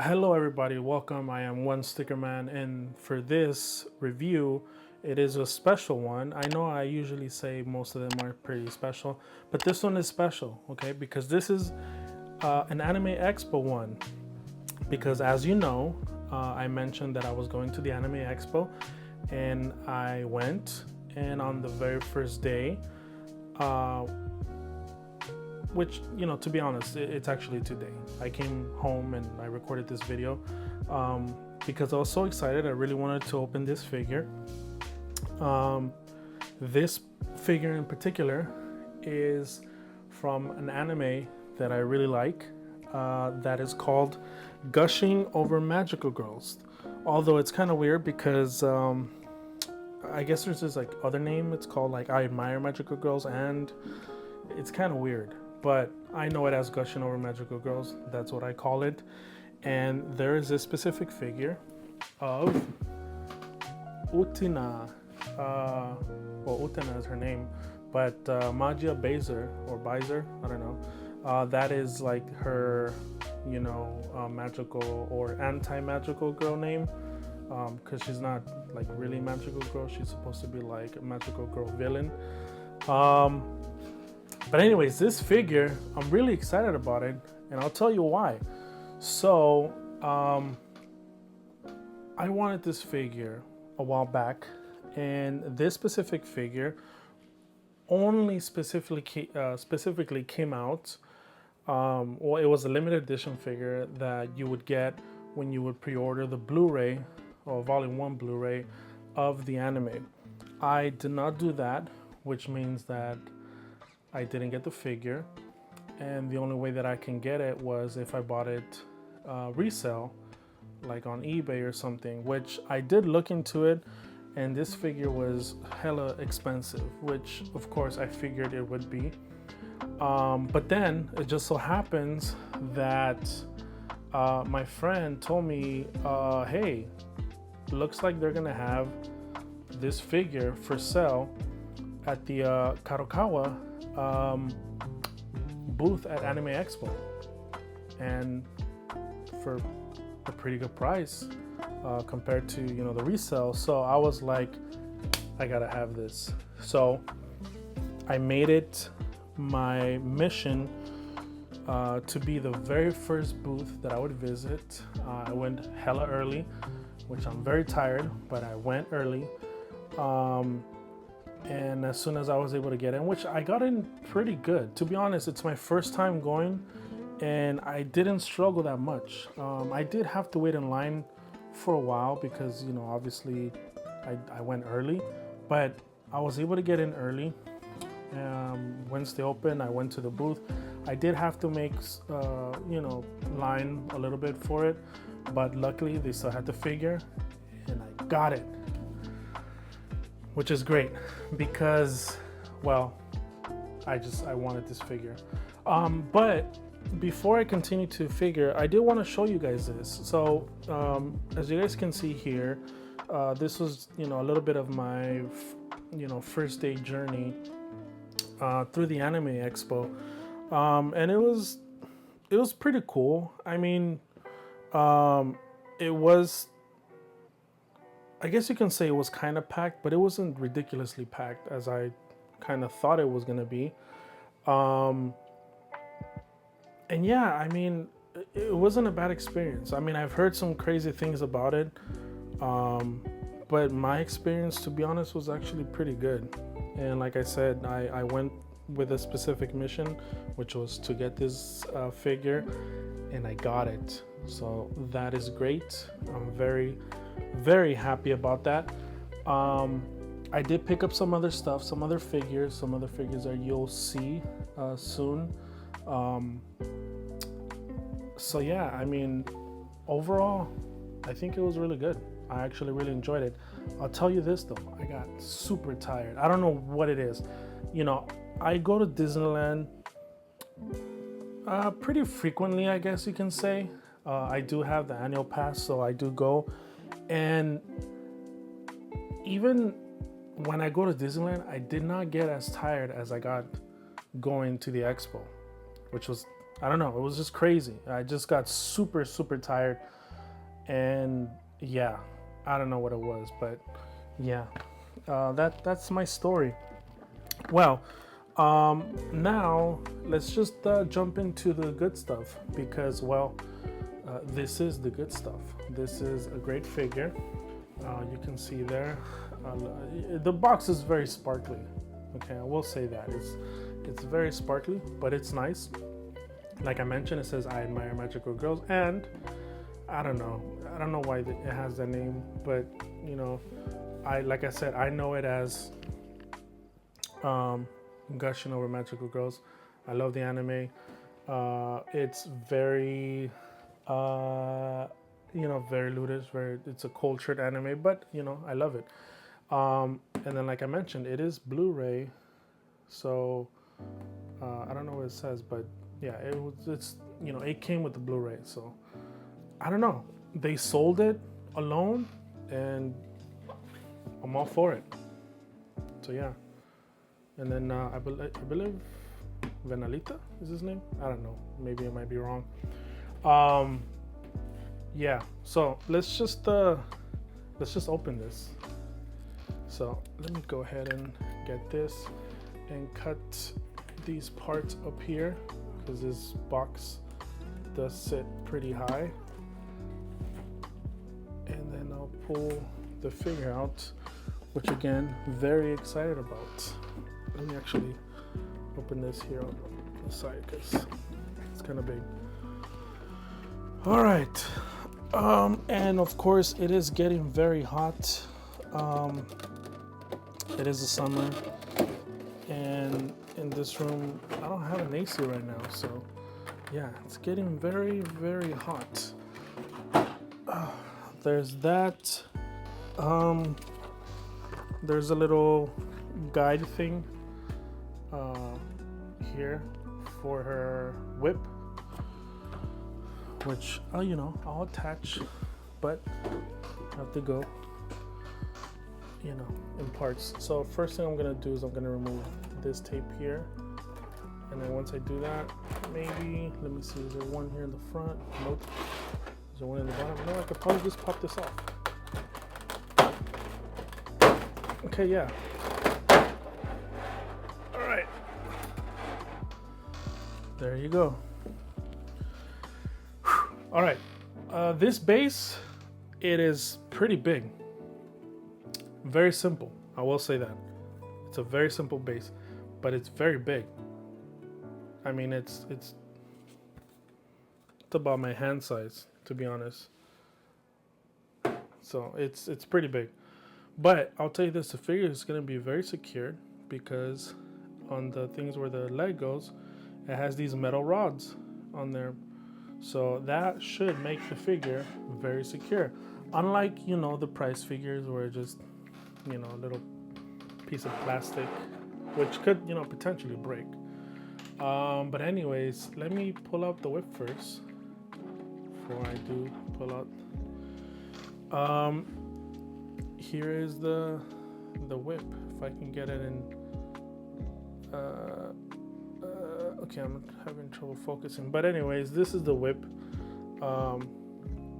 Hello everybody, welcome. I am One Sticker Man, and for this review, it is a special one. I know I usually say most of them are pretty special, but this one is special, okay? Because this is an Anime Expo one. Because as you know, I mentioned that I was going to the Anime Expo, and I went, and on the very first day, which, you know, to be honest, it's actually today. I came home and I recorded this video because I was so excited. I really wanted to open this figure. This figure in particular is from an anime that I really like that is called Gushing Over Magical Girls. Although it's kind of weird because I guess there's this like other name. It's called like I Admire Magical Girls, and it's kind of weird. But I know it as Gushing Over Magical Girls. That's what I call it. And there is a specific figure of Utena. Well, Utena is her name, but Magia Baiser or Baiser, I don't know. That is like her, you know, magical or anti-magical girl name, because she's not like really magical girl. She's supposed to be like a magical girl villain. But anyways, this figure, I'm really excited about it, and I'll tell you why. So, I wanted this figure a while back, and this specific figure only specifically came out. Well, it was a limited edition figure that you would get when you would pre-order the Blu-ray or Volume 1 Blu-ray of the anime. I did not do that, which means that I didn't get the figure, and the only way that I can get it was if I bought it resale, like on eBay or something, which I did look into it, and this figure was hella expensive, which of course I figured it would be. But then it just so happens that my friend told me, hey, looks like they're gonna have this figure for sale at the Kadokawa booth at Anime Expo, and for a pretty good price compared to, you know, the resale. So I was like, I gotta have this. So I made it my mission to be the very first booth that I would visit. I went hella early, which I'm very tired, but I went early. And as soon as I was able to get in, which I got in pretty good. To be honest, it's my first time going, and I didn't struggle that much. I did have to wait in line for a while because, you know, obviously I went early, but I was able to get in early. Once they opened, I went to the booth. I did have to make, you know, line a little bit for it, but luckily they still had the figure, and I got it. Which is great because, well, I wanted this figure. But before I continue to figure, I did want to show you guys this. So as you guys can see here, this was, you know, a little bit of my, you know, first day journey through the Anime Expo, and it was pretty cool. I mean, it was, I guess you can say it was kind of packed, but it wasn't ridiculously packed as I kind of thought it was going to be. And yeah, I mean, it wasn't a bad experience. I mean, I've heard some crazy things about it, but my experience, to be honest, was actually pretty good. And like I said, I went with a specific mission, which was to get this figure, and I got it. So that is great. I'm very, very happy about that. I did pick up some other stuff, some other figures that you'll see soon. So yeah, I mean, overall, I think it was really good. I actually really enjoyed it. I'll tell you this though, I got super tired. I don't know what it is. You know, I go to Disneyland pretty frequently, I guess you can say. I do have the annual pass, so I do go. And even when I go to Disneyland, I did not get as tired as I got going to the expo, which was I don't know, it was just crazy. I just got super tired, and yeah, I don't know what it was, but yeah, that's my story. Well, now let's just jump into the good stuff, because well, this is the good stuff. This is a great figure. You can see there, the box is very sparkly. Okay, I will say that it's very sparkly, but it's nice. Like I mentioned, it says I admire magical girls, and I don't know why it has that name, but you know, like I said, I know it as gushing over magical girls. I love the anime. It's very very lewd, it's a cultured anime, but you know, I love it. And then like I mentioned, it is Blu-ray, so I don't know what it says, but yeah, it's it came with the Blu-ray, so I don't know, they sold it alone, and I'm all for it. So yeah. And then I believe Venalita is his name. I don't know. Maybe I might be wrong. Yeah. So let's just open this. So let me go ahead and get this and cut these parts up here, because this box does sit pretty high. And then I'll pull the figure out, which again, very excited about. Let me actually open this here on the side, because it's kind of big. All right, and of course it is getting very hot. It is the summer, and in this room I don't have an AC right now, so yeah, it's getting very hot. There's that. There's a little guide thing here for her whip, which I'll attach, but I have to go in parts. So first thing I'm gonna do is I'm gonna remove this tape here, and then once I do that, maybe let me see, is there one here in the front? Nope. Is there one in the bottom? No, I could probably just pop this off. Okay, yeah. All right. There you go. All right. This base, it is pretty big. Very simple. I will say that. It's a very simple base, but it's very big. I mean, it's about my hand size, to be honest. So it's pretty big. But I'll tell you this, the figure is going to be very secured, because on the things where the leg goes, it has these metal rods on there. So that should make the figure very secure. Unlike, the price figures where just, a little piece of plastic, which could, potentially break. But anyways, let me pull out the whip first before I do pull out. Here is the whip. If I can get it in. Okay, I'm having trouble focusing. But anyways, this is the whip. A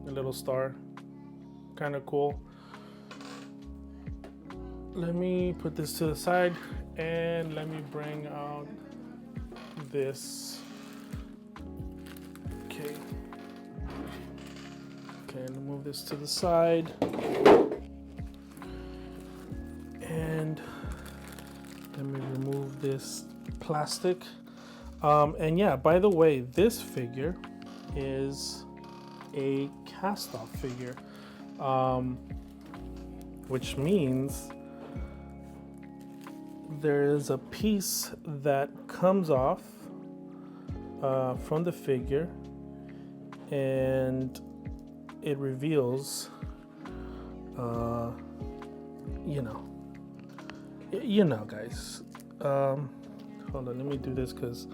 little star, kind of cool. Let me put this to the side, and let me bring out this. Okay. Okay, let me move this to the side. And let me remove this plastic. And yeah, by the way, this figure is a cast-off figure, which means there is a piece that comes off from the figure, and it reveals, guys. Hold on, let me do this, because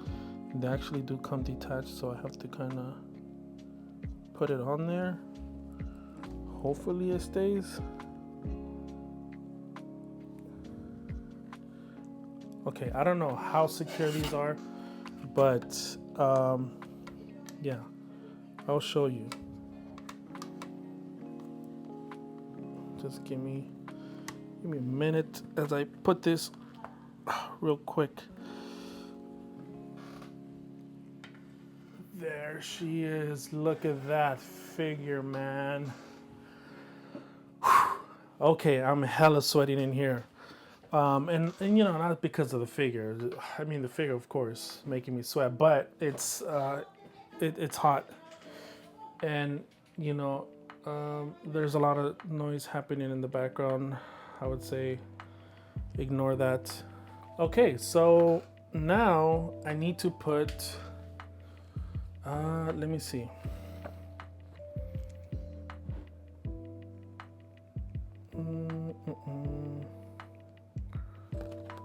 they actually do come detached, so I have to kind of put it on there. Hopefully it stays. Okay, I don't know how secure these are, but yeah, I'll show you. Just give me a minute as I put this real quick. There she is. Look at that figure, man. Okay, I'm hella sweating in here. And you know, not because of the figure. I mean, the figure, of course, making me sweat, but it's hot. And, you know, there's a lot of noise happening in the background. I would say ignore that. Okay, so now I need to put, let me see.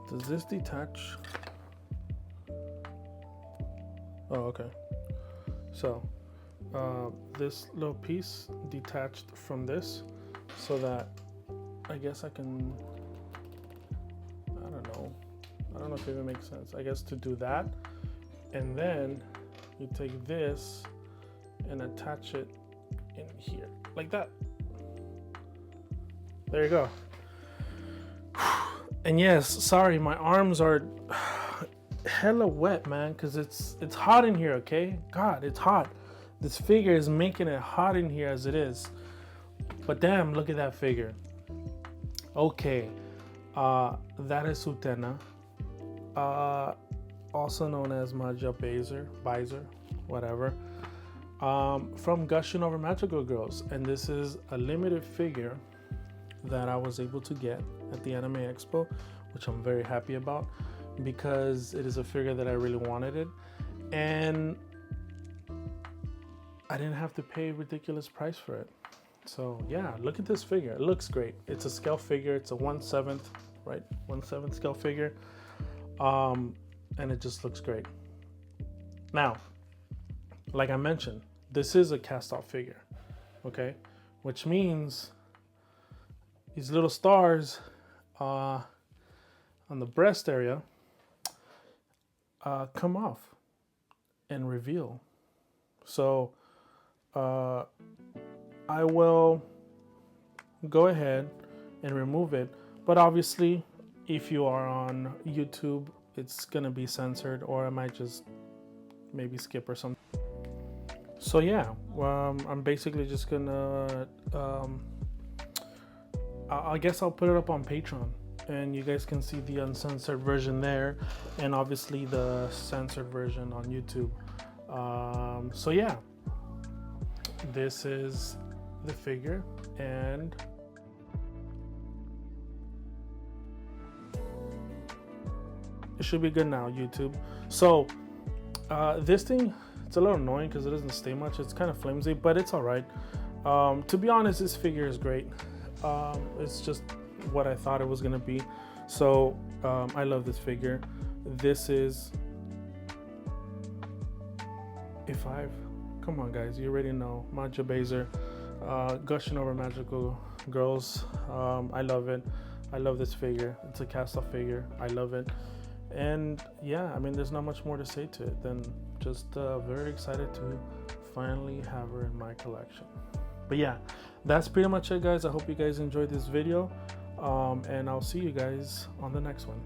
Does this detach? Oh, okay. So this little piece detached from this, so that I guess I can, I don't know if it even makes sense. I guess to do that, and then you take this and attach it in here like that. There you go. And yes, sorry, my arms are hella wet, man, because it's hot in here, okay? God, it's hot. This figure is making it hot in here as it is. But damn, look at that figure. Okay, that is Utena, also known as Magia, Baiser, whatever, from Gushing Over Magical Girls. And this is a limited figure that I was able to get at the Anime Expo, which I'm very happy about, because it is a figure that I really wanted it, and I didn't have to pay a ridiculous price for it. So yeah, look at this figure. It looks great. It's a scale figure. It's a 1/7, right? 1/7 scale figure, and it just looks great. Now, like I mentioned, this is a cast-off figure, okay? Which means these little stars on the breast area come off and reveal. So I will go ahead and remove it, but obviously if you are on YouTube, it's gonna be censored, or I might just maybe skip or something. So yeah, I'm basically just gonna I guess I'll put it up on Patreon, and you guys can see the uncensored version there, and obviously the censored version on YouTube. So yeah, this is the figure, and it should be good now, YouTube. So this thing, it's a little annoying because it doesn't stay much. It's kind of flimsy, but it's all right. To be honest, this figure is great. It's just what I thought it was gonna be. So I love this figure. This is A5. Come on, guys, you already know. Magia Baiser, Gushing Over Magical Girls. I love it. I love this figure. It's a cast-off figure. I love it. And yeah, I mean, there's not much more to say to it than just very excited to finally have her in my collection. But yeah, that's pretty much it, guys. I hope you guys enjoyed this video, and I'll see you guys on the next one.